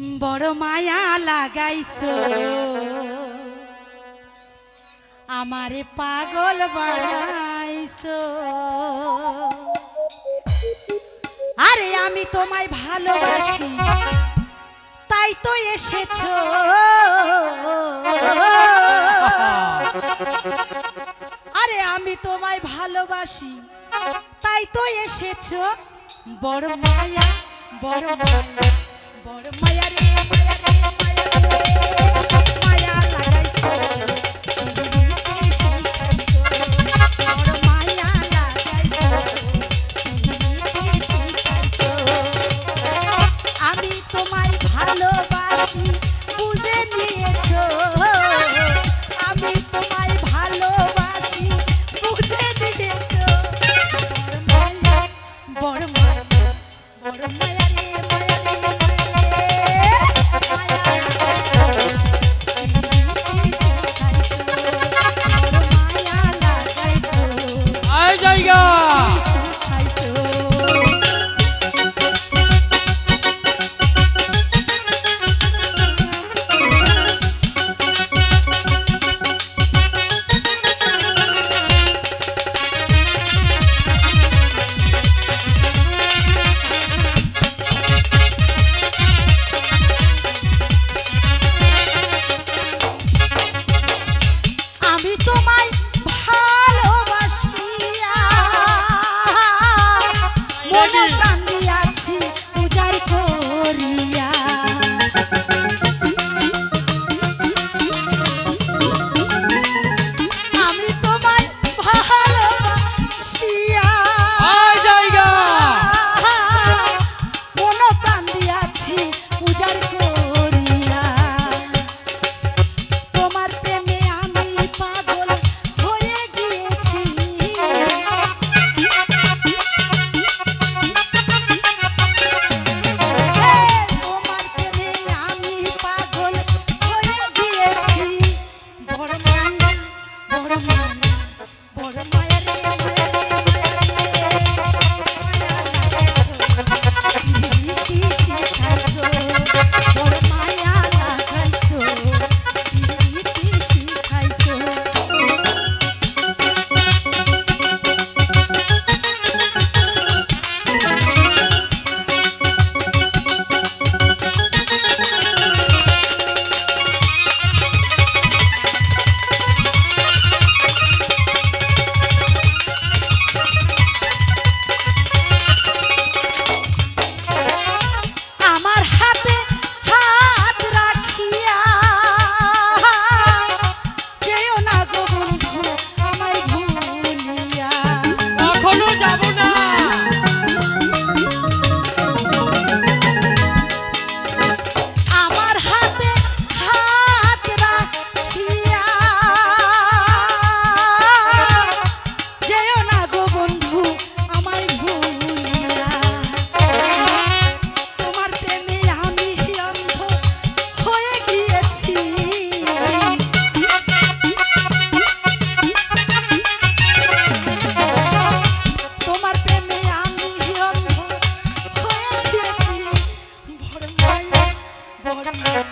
বড় মায়া লাগাইছো আমারে পাগল বানাইছো। আরে আমি তোমায় ভালোবাসি তাই তো এসেছো। আরে আমি তোমায় ভালোবাসি তাই তো এসেছো। বড় মায়া বড় মায়া বড় মায়া রে মায়া রে মায়া রে মায়া লাগাইছো দিদিকে শিখাইছো। বড় মায়া লাগাইছো দিদিকে শিখাইছো। আমি তোমায় ভালোবাসি বুঝে নিয়েছো। আমি তোমায় ভালোবাসি বুঝে নিয়েছো। বড় মায়া বড় মায়া রে মায়া রে বড় মায়া